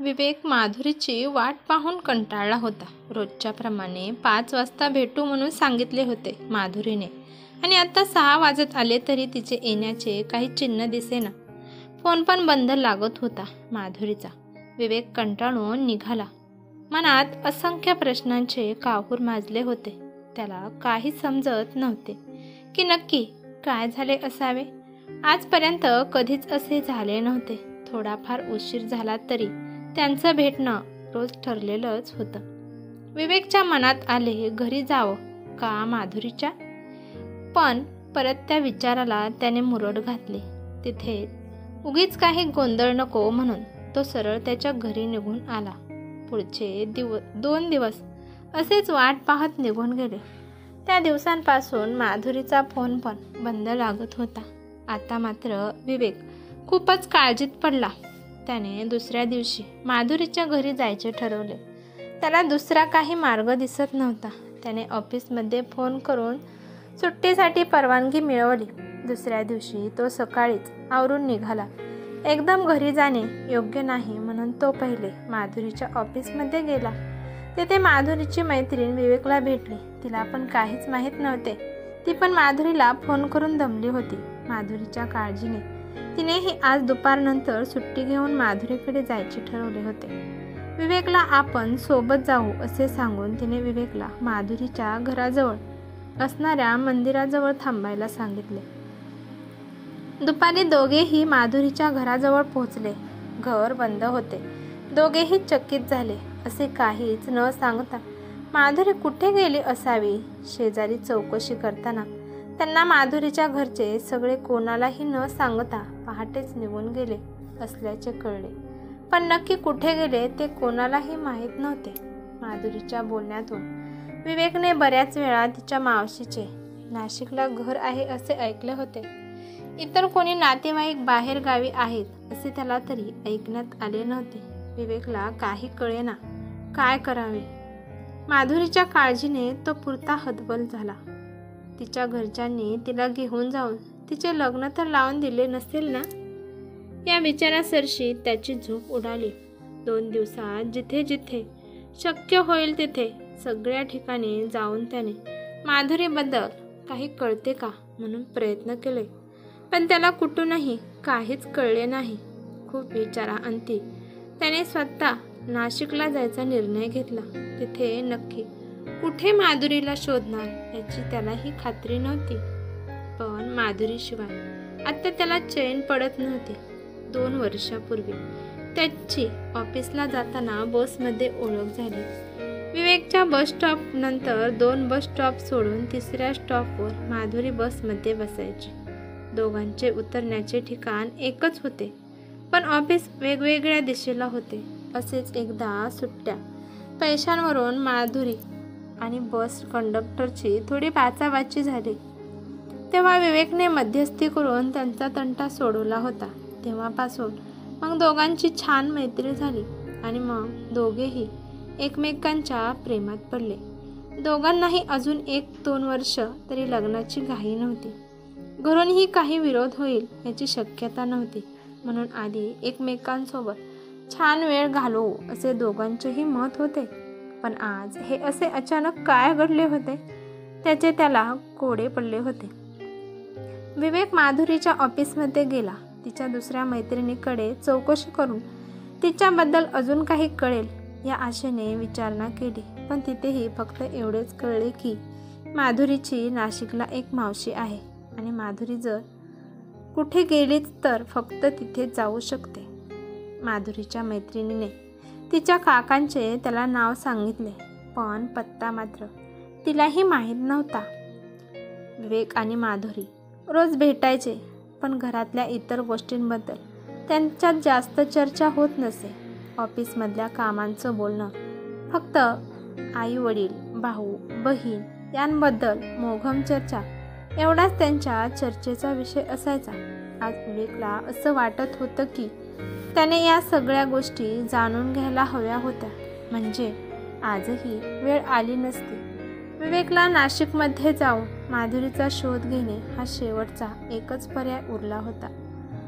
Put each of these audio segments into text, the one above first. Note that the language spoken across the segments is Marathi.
विवेक माधुरीची वाट पाहून कंटाळला होता. रोजच्या प्रमाणे 5 वाजता भेटू म्हणून सांगितले होते माधुरीने, आणि आता 6 वाजत आले तरी तिचे येण्याचे काही चिन्ह दिसेना. फोन पण बंद लागत होता माधुरीचा. विवेक कंटाळून निघाला. मनात असंख्य प्रश्नांचे काहूर माजले होते. त्याला काही समजत नव्हते की नक्की काय झाले असावे. आजपर्यंत कधीच असे झाले नव्हते. थोडाफार उशीर झाला तरी त्यांचं भेटणं रोज ठरलेलंच होतं. विवेकच्या मनात आले घरी जावं का माधुरीच्या, पण परत त्या विचाराला त्याने मुरड घातली. तिथे उगीच काही गोंधळ नको म्हणून तो सरळ त्याच्या घरी निघून आला. पुढचे 2 दिवस असेच वाट पाहत निघून गेले. त्या दिवसांपासून माधुरीचा फोन पण बंद लागत होता. आता मात्र विवेक खूपच काळजीत पडला. त्याने दुसऱ्या दिवशी माधुरीच्या घरी जायचे ठरवले. त्याला दुसरा काही मार्ग दिसत नव्हता. त्याने ऑफिसमध्ये फोन करून सुट्टीसाठी परवानगी मिळवली. दुसऱ्या दिवशी तो सकाळीच आवरून निघाला. एकदम घरी जाणे योग्य नाही म्हणून तो पहिले माधुरीच्या ऑफिसमध्ये गेला. तिथे माधुरीची मैत्रीण विवेकला भेटली. तिला पण काहीच माहीत नव्हते. ती पण माधुरीला फोन करून दमली होती. माधुरीच्या काळजीने तिनेही आज दुपारनंतर सुट्टी घेऊन माधुरीकडे जायचे ठरवले होते. विवेकला आपण सोबत जाऊ असे सांगून तिने विवेकला माधुरीच्या घराजवळ असणाऱ्या मंदिराजवळ थांबायला सांगितले. दुपारी दोघेही माधुरीच्या घराजवळ पोहोचले. घर बंद होते. दोघेही चकित झाले. असे काहीच न सांगता माधुरी कुठे गेली असावी. शेजारी चौकशी करताना त्यांना माधुरीच्या घरचे सगळे कोणालाही न सांगता पहाटेच निघून गेले असल्याचे कळले. पण नक्की कुठे गेले ते कोणालाही माहीत नव्हते. माधुरीच्या बोलण्यातून विवेकने बऱ्याच वेळा तिच्या मावशीचे नाशिकला घर आहे असे ऐकले होते. इतर कोणी नातेवाईक बाहेर गावी आहेत असे त्याला तरी ऐकण्यात आले नव्हते. विवेकला काही कळेना काय करावे. माधुरीच्या काळजीने तो पुरता हतबल झाला. तिच्या घरच्यांनी तिला घेऊन जाऊन तिचे लग्न तर लावून दिले नसेल ना, या विचारासरशी त्याची झोप उडाली. 2 दिवसात जिथे जिथे शक्य होईल तिथे सगळ्या ठिकाणी जाऊन त्याने माधुरीबद्दल काही कळते का म्हणून प्रयत्न केले, पण त्याला कुठूनही काहीच कळले नाही. खूप विचाराअंती त्याने स्वतः नाशिकला जायचा निर्णय घेतला. तिथे नक्की कुठे माधुरीला शोधणार याची त्यालाही खात्री नव्हती. पण माधुरीशिवाय आता त्याला चैन पडत नव्हते. 2 वर्षापूर्वी त्याची ऑफिसला जाताना बसमध्ये ओळख झाली. विवेकच्या बस स्टॉप नंतर 2 बस स्टॉप सोडून 3ऱ्या स्टॉपवर माधुरी बसमध्ये बसायची. दोघांचे उतरण्याचे ठिकाण एकच होते, पण ऑफिस वेगवेगळ्या दिशेला होते. असेच एकदा सुट्ट्या पैशांवरून माधुरी आणि बस कंडक्टरची थोडी बाचाबाची झाली. तेव्हा विवेकने मध्यस्थी करून त्यांचा तंटा सोडवला होता. तेव्हापासून मग दोघांची छान मैत्री झाली आणि मग दोघेही एकमेकांच्या प्रेमात पडले. दोघांनाही अजून 1-2 वर्ष तरी लग्नाची घाई नव्हती. घरूनही काही विरोध होईल याची शक्यता नव्हती. म्हणून आधी एकमेकांसोबत छान वेळ घालवू असे दोघांचेही मत होते. पण आज हे असे अचानक काय घडले होते त्याचे त्याला कोडे पडले होते. विवेक माधुरीच्या ऑफिसमध्ये गेला. तिच्या दुसऱ्या मैत्रिणीकडे चौकशी करून तिच्याबद्दल अजून काही कळेल या आशेने विचारणा केली. पण तिथेही फक्त एवढेच कळले की माधुरीची नाशिकला एक मावशी आहे आणि माधुरी जर कुठे गेलीच तर फक्त तिथे जाऊ शकते. माधुरीच्या मैत्रिणीने तिच्या काकांचे त्याला नाव सांगितले, पण पत्ता मात्र तिलाही माहीत नव्हता. विवेक आणि माधुरी रोज भेटायचे, पण घरातल्या इतर गोष्टींबद्दल त्यांच्यात जास्त चर्चा होत नसे. ऑफिसमधल्या कामांचं बोलणं फक्त आई वडील, भाऊ बहीण यांबद्दल मोघम चर्चा एवढाच त्यांच्या चर्चेचा विषय असायचा. आज विवेकला असं वाटत होतं की त्याने या सगळ्या गोष्टी जाणून घ्यायला हव्या होत्या, म्हणजे आजही वेळ आली नसती. विवेकला नाशिकमध्ये जाऊन माधुरीचा शोध घेणे हा शेवटचा एकच पर्याय उरला होता.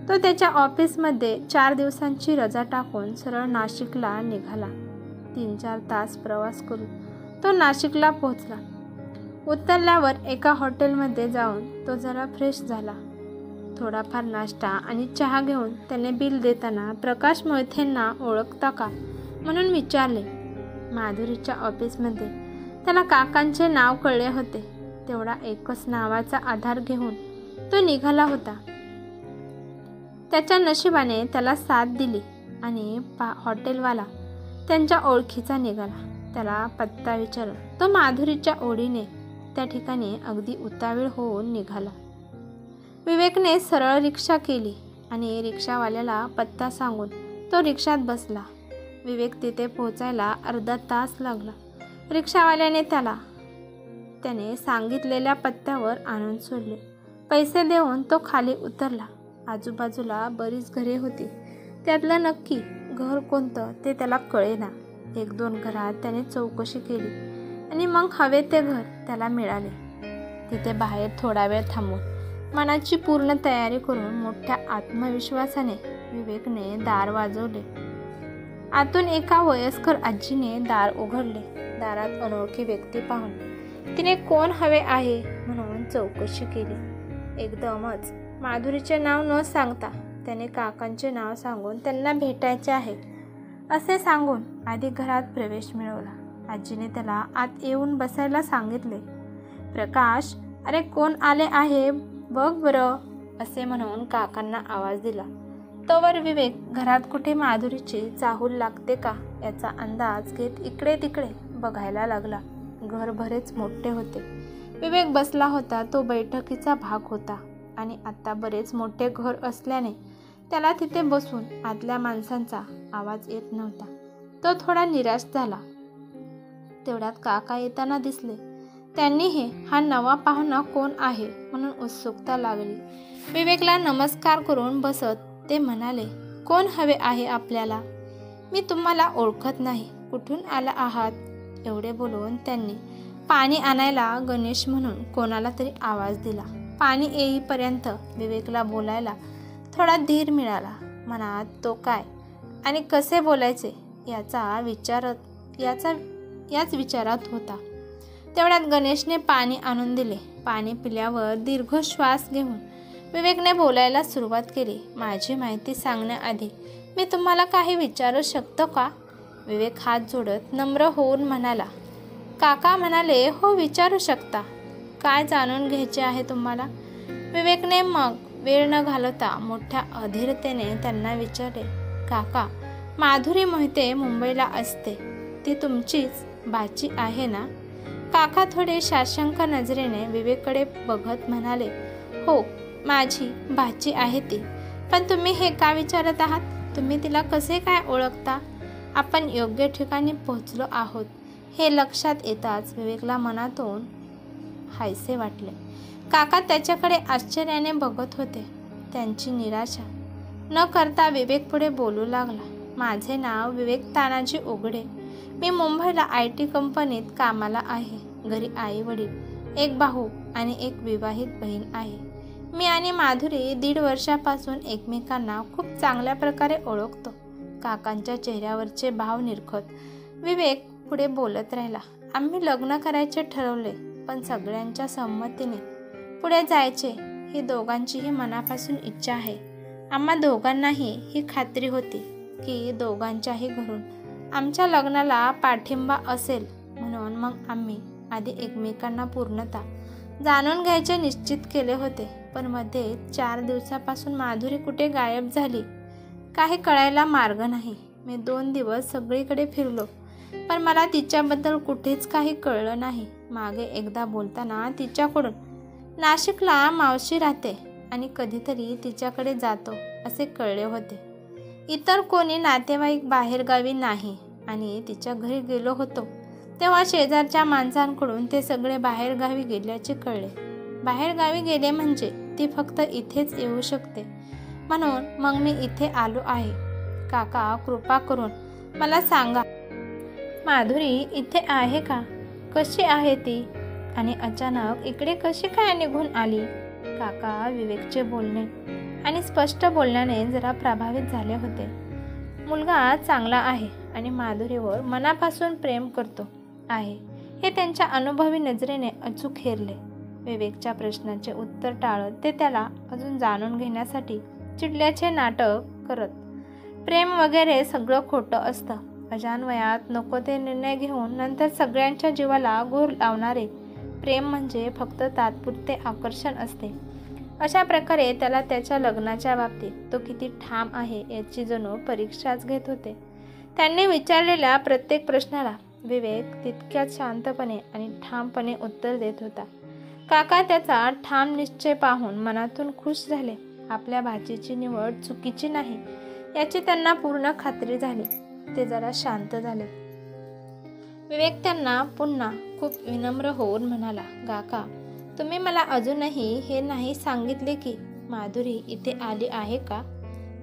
तो त्याच्या ऑफिसमध्ये 4 दिवसांची रजा टाकून सरळ नाशिकला निघाला. 3-4 तास प्रवास करून तो नाशिकला पोहोचला. उतरल्यावर एका हॉटेलमध्ये जाऊन तो जरा फ्रेश झाला. थोडाफार नाश्ता आणि चहा घेऊन त्याने बिल देताना प्रकाश मोहितेंना ओळखता का म्हणून विचारले. माधुरीच्या ऑफिसमध्ये त्याला काकांचे नाव कळले होते. तेवढा एकच नावाचा आधार घेऊन तो निघाला होता. त्याच्या नशिबाने त्याला साथ दिली आणि हॉटेलवाला त्यांच्या ओळखीचा निघाला. त्याला पत्ता विचारून तो माधुरीच्या ओढीने त्या ठिकाणी अगदी उतावीळ होऊन निघाला. विवेकने सरळ रिक्षा केली आणि रिक्षावाल्याला पत्ता सांगून तो रिक्षात बसला. विवेक तिथे पोहोचायला अर्धा तास लागला. रिक्षावाल्याने त्याने सांगितलेल्या पत्त्यावर आणून सोडले. पैसे देऊन तो खाली उतरला. आजूबाजूला बरीच घरे होती. त्यातलं नक्की घर कोणतं ते त्याला कळेना. 1-2 घरात त्याने चौकशी केली आणि मग हवे ते घर त्याला मिळाले. तिथे बाहेर थोडा वेळ थांबून मनाची पूर्ण तयारी करून मोठ्या आत्मविश्वासाने विवेकने दार वाजवले. आतून एका वयस्कर आजीने दार उघडले. दारात अनोळखी व्यक्ती पाहून तिने कोण हवे आहे म्हणून चौकशी केली. एकदमच माधुरीचे नाव न सांगता त्याने काकांचे नाव सांगून त्यांना भेटायचे आहे असे सांगून आधी घरात प्रवेश मिळवला. आजीने त्याला आत येऊन बसायला सांगितले. प्रकाश, अरे कोण आले आहे बघ बरं असे म्हणून काकांना आवाज दिला. तोवर विवेक घरात कुठे माधुरीची चाहूल लागते का याचा अंदाज घेत इकडे तिकडे बघायला लागला. घर बरेच मोठे होते. विवेक बसला होता तो बैठकीचा भाग होता आणि आता बरेच मोठे घर असल्याने त्याला तिथे बसून आतल्या माणसांचा आवाज येत नव्हता. तो थोडा निराश झाला. तेवढ्यात काका येताना दिसले. त्यांनीही हा नवा पाहुणा कोण आहे म्हणून उत्सुकता लागली. विवेकला नमस्कार करून बसत ते म्हणाले, कोण हवे आहे आपल्याला? मी तुम्हाला ओळखत नाही, कुठून आला आहात? एवढे बोलून त्यांनी पाणी आणायला गणेश म्हणून कोणाला तरी आवाज दिला. पाणी येईपर्यंत विवेकला बोलायला थोडा धीर मिळाला. मनात तो काय आणि कसे बोलायचे याच विचारात होता. तेवढ्यात गणेशने पाणी आणून दिले. पाणी पिल्यावर दीर्घ श्वास घेऊन विवेकने बोलायला सुरुवात केली. माझी माहिती सांगण्याआधी मी तुम्हाला काही विचारू शकतो का? विवेक हात जोडत नम्र होऊन म्हणाला. काका म्हणाले, हो विचारू शकता. काय जाणून घ्यायचे आहे तुम्हाला? विवेकने मग वेळ न घालवता मोठ्या अधीरतेने त्यांना विचारले. काका, माधुरी मोहिते मुंबईला असते, ती तुमचीच बाची आहे ना? काका थोडे साशंक नजरेने विवेककडे बघत म्हणाले, हो माझी भाची आहे ती. पण तुम्ही हे का विचारत आहात? तुम्ही तिला कसे काय ओळखता? आपण योग्य ठिकाणी पोहोचलो आहोत हे लक्षात येताच विवेकला मनातून हायसे वाटले. काका त्याच्याकडे आश्चर्याने बघत होते. त्यांची निराशा न करता विवेक पुढे बोलू लागला. माझे नाव विवेक तानाजी उघडे. मी मुंबईला IT कंपनीत कामाला आहे. घरी आई वडील, एक भाऊ आणि एक विवाहित बहीण आहे. मी आणि माधुरी 1.5 वर्षापासून एकमेकांना खूप चांगल्या प्रकारे ओळखतो. काकांच्या चेहऱ्यावरचे भाव निरखत विवेक पुढे बोलत राहिला. आम्ही लग्न करायचे ठरवले, पण सगळ्यांच्या संमतीने पुढे जायचे ही दोघांचीही मनापासून इच्छा आहे. आम्हा दोघांनाही ही खात्री होती की दोघांच्याही घरून आमच्या लग्नाला पाठिंबा असेल. म्हणून मग आम्ही आधी एकमेकांना पूर्णतः जाणून घ्यायचे निश्चित केले होते. पण मध्ये 4 दिवसापासून माधुरी कुठे गायब झाली, काही कळायला मार्ग नाही. मी 2 दिवस सगळीकडे फिरलो, पण मला तिच्याबद्दल कुठेच काही कळलं नाही. मागे एकदा बोलताना तिच्याकडून नाशिकला मावशी राहते आणि कधीतरी तिच्याकडे जातो असे कळले होते. इतर कोणी नातेवाईक बाहेरगावी नाही. आणि तिच्या घरी गेलो होतो तेव्हा शेजारच्या माणसांकडून ते सगळे बाहेरगावी गेल्याचे कळले. बाहेरगावी गेले म्हणजे ती फक्त इथेच येऊ शकते, म्हणून मग मी इथे आलो आहे. काका कृपा करून मला सांगा, माधुरी इथे आहे का? कशी आहे ती? आणि अचानक इकडे कशी काय निघून आली? काका विवेकचे बोलणे आणि स्पष्ट बोलण्याने जरा प्रभावित झाले होते. मुलगा चांगला आहे आणि माधुरीवर मनापासून प्रेम करतो आहे हे त्यांच्या अनुभवी नजरेने अचूक हेरले. विवेकच्या प्रश्नाचे उत्तर टाळत ते त्याला अजून जाणून घेण्यासाठी चिडल्याचे नाटक करत. प्रेम वगैरे सगळं खोटं असतं. अजान वयात नको ते निर्णय घेऊन नंतर सगळ्यांच्या जीवाला घोर लावणारे प्रेम म्हणजे फक्त तात्पुरते आकर्षण असते. अशा प्रकारे त्याला त्याच्या लग्नाच्या बाबतीत तो किती ठाम आहे याची जणू परीक्षाच घेत होते. त्यांनी विचारलेल्या प्रत्येक प्रश्नाला विवेक तितक्याच शांतपणे आणि ठामपणे उत्तर देत होता. काका त्याचा ठाम निश्चय पाहून मनातून खुश झाले. आपल्या भाचीची निवड चुकीची नाही याची त्यांना पूर्ण खात्री झाली. ते जरा शांत झाले. विवेक त्यांना पुन्हा खूप विनम्र होऊन म्हणाला, काका तुम्ही मला अजूनही हे नाही सांगितले की माधुरी इथे आली आहे का?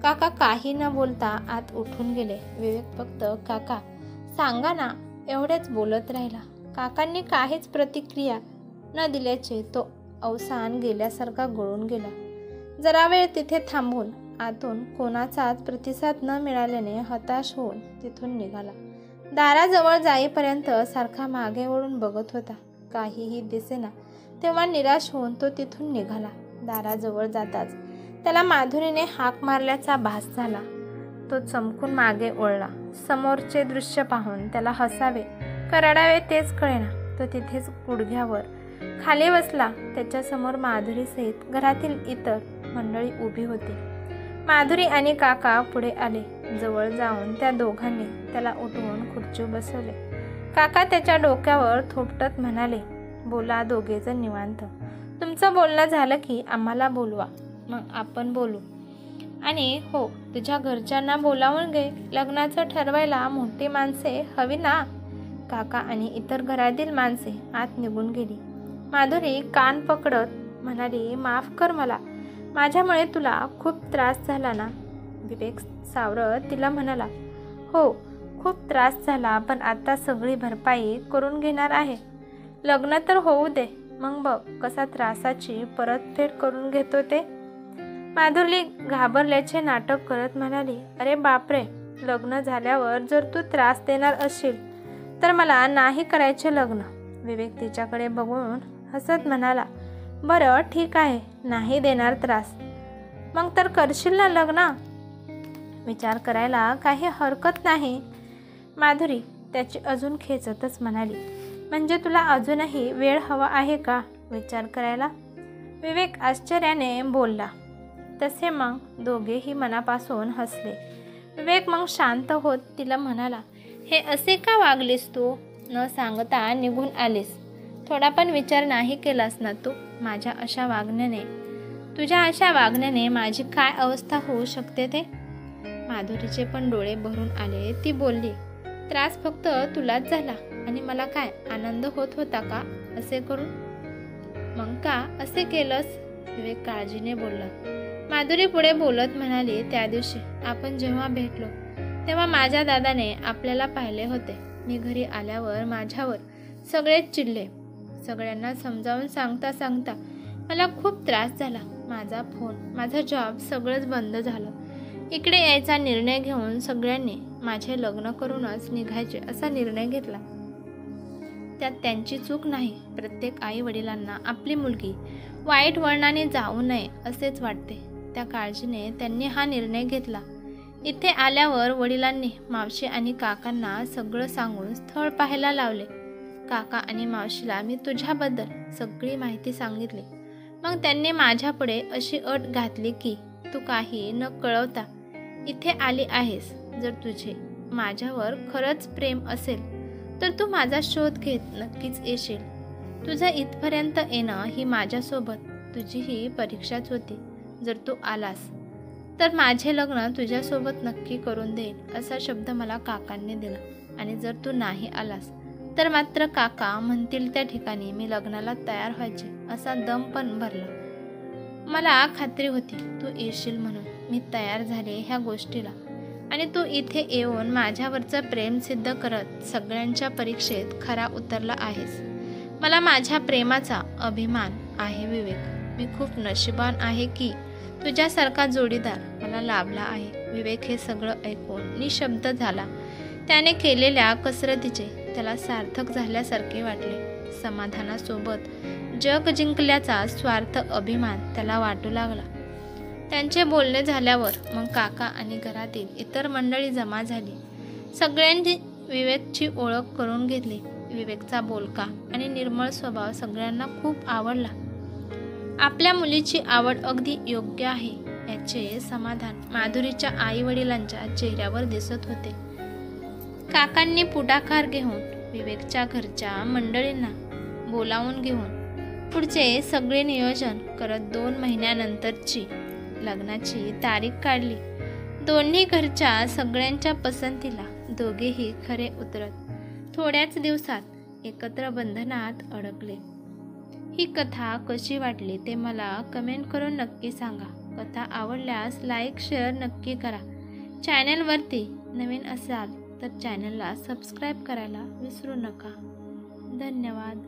काका काही न बोलता आत उठून गेले. विवेक फक्त काका सांगा ना एवढेच बोलत राहिला. काकांनी काहीच प्रतिक्रिया न दिल्याचे तो अवसान गेल्यासारखा गळून गेला. जरा वेळ तिथे थांबून आतून कोणाचाच प्रतिसाद न मिळाल्याने हताश होऊन तिथून निघाला. दाराजवळ जाईपर्यंत सारखा मागे वळून बघत होता. काहीही दिसेना. तेव्हा निराश होऊन तो तिथून निघाला. दाराजवळ जाताच त्याला माधुरीने हाक मारल्याचा भास झाला. तो चमकून मागे वळला. समोरचे दृश्य पाहून त्याला हसावे का रडावे तेच कळेना. तो तिथेच गुडघ्यावर खाली बसला. त्याच्यासमोर माधुरीसहित घरातील इतर मंडळी उभी होती. माधुरी आणि काका पुढे आले. जवळ जाऊन त्या दोघांनी त्याला उठवून खुर्चीवर बसवले. काका त्याच्या डोक्यावर थोपटत म्हणाले, बोला दोघेजण निवांत. तुमचं बोलणं झालं की आम्हाला बोलवा, मग आपण बोलू. आणि हो तुझ्या घरच्यांना बोलावून घे. लग्नाचं ठरवायला मोठी माणसे हवी ना. काका आणि इतर घरातील माणसे आत निघून गेली. माधुरी कान पकडत म्हणाली, माफ कर मला, माझ्यामुळे तुला खूप त्रास झाला ना. विवेक सावरत तिला म्हणाला, हो खूप त्रास झाला, पण आता सगळी भरपाई करून घेणार आहे. लग्न तर होऊ दे, मग बघ कसा त्रासाची परतफेड करून घेतो ते. माधुरी घाबरल्याचे नाटक करत म्हणाली, अरे बापरे, लग्न झाल्यावर जर तू त्रास देणार असशील तर मला नाही करायचे लग्न. विवेक तिच्याकडे बघून हसत म्हणाला, बरं ठीक आहे, नाही देणार त्रास. मग तर करशील ना लग्न? विचार करायला काही हरकत नाही. माधुरी त्याची अजून खेचतच म्हणाली, म्हणजे तुला अजूनही वेळ हवा आहे का विचार करायला? विवेक आश्चर्याने बोलला. तसे मग दोघेही मनापासून हसले. विवेक मग शांत होत तिला म्हणाला, हे असे का वागलीस तू? न सांगता निघून आलीस. थोडा पण विचार नाही केलास ना तू माझ्या अशा वागण्याने? तुझ्या अशा वागण्याने माझी काय अवस्था होऊ शकते ते? माधुरीचे पण डोळे भरून आले. ती बोलली, त्रास फक्त तुलाच झाला आणि मला काय आनंद होत होता का असे करून? मग का असे केलंस? विवेक काळजीने बोलला. माधुरी पुढे बोलत म्हणाली, त्या दिवशी आपण जेव्हा भेटलो तेव्हा माझ्या दादाने आपल्याला पाहिले होते. मी घरी आल्यावर माझ्यावर सगळेच चिडले. सगळ्यांना समजावून सांगता सांगता मला खूप त्रास झाला. माझा फोन, माझा जॉब सगळंच बंद झालं. इकडे यायचा निर्णय घेऊन सगळ्यांनी माझे लग्न करूनच निघायचे असा निर्णय घेतला. त्यात त्यांची चूक नाही. प्रत्येक आई वडिलांना आपली मुलगी वाईट वळणाने जाऊ नये असेच वाटते. त्या काळजीने त्यांनी हा निर्णय घेतला. इथे आल्यावर वडिलांनी मावशी आणि काकांना सगळं सांगून स्थळ पाहायला लावले. काका आणि मावशीला मी तुझ्याबद्दल सगळी माहिती सांगितली. मग त्यांनी माझ्यापुढे अशी अट घातली की तू काही न कळवता इथे आली आहेस. जर तुझे माझ्यावर खरंच प्रेम असेल तर तू माझा शोध घेत नक्कीच येशील. तुझं इथपर्यंत येणं ही माझ्यासोबत तुझी ही परीक्षाच होती. जर तू आलास तर माझे लग्न तुझ्यासोबत नक्की करून देईल असा शब्द मला काकांनी दिला. आणि जर तू नाही आलास तर मात्र काका म्हणतील त्या ठिकाणी मी लग्नाला तयार व्हायचे असा दम पण भरला. मला खात्री होती तू येशील म्हणून मी तयार झाले ह्या गोष्टीला. आणि तू इथे येऊन माझ्यावरचं प्रेम सिद्ध करत सगळ्यांच्या परीक्षेत खरा उतरला आहेस. मला माझ्या प्रेमाचा अभिमान आहे विवेक. मी खूप नशिबान आहे की तुझ्यासारखा जोडीदार मला लाभला आहे. विवेक हे सगळं ऐकून निशब्द झाला. त्याने केलेल्या कसरतीचे त्याला सार्थक झाल्यासारखे वाटले. समाधानासोबत जग जिंकल्याचा स्वार्थ अभिमान त्याला वाटू लागला. त्यांचे बोलणे झाल्यावर मग काका आणि घरातील इतर मंडळी जमा झाली. सगळ्यांनी विवेकची ओळख करून घेतली. विवेकचा बोलका आणि निर्मळ स्वभाव सगळ्यांना खूप आवडला. आपल्या मुलीची आवड अगदी योग्य आहे याचे समाधान माधुरीच्या आई वडिलांच्या चेहऱ्यावर दिसत होते. काकांनी पुढाकार घेऊन विवेकच्या घरच्या मंडळींना बोलावून घेऊन पुढचे सगळे नियोजन करत 2 महिन्यानंतरची लग्नाची तारीख काढली. दोन्ही घरच्या सगळ्यांच्या पसंतीला दोघेही खरे उतरत थोड्याच दिवसात एकत्र बंधनात अडकले. ही कथा कशी वाटली ते मला कमेंट करून नक्की सांगा. कथा आवडल्यास लाईक शेअर नक्की करा. चॅनलवरती नवीन असाल तर चॅनलला सबस्क्राईब करायला विसरू नका. धन्यवाद.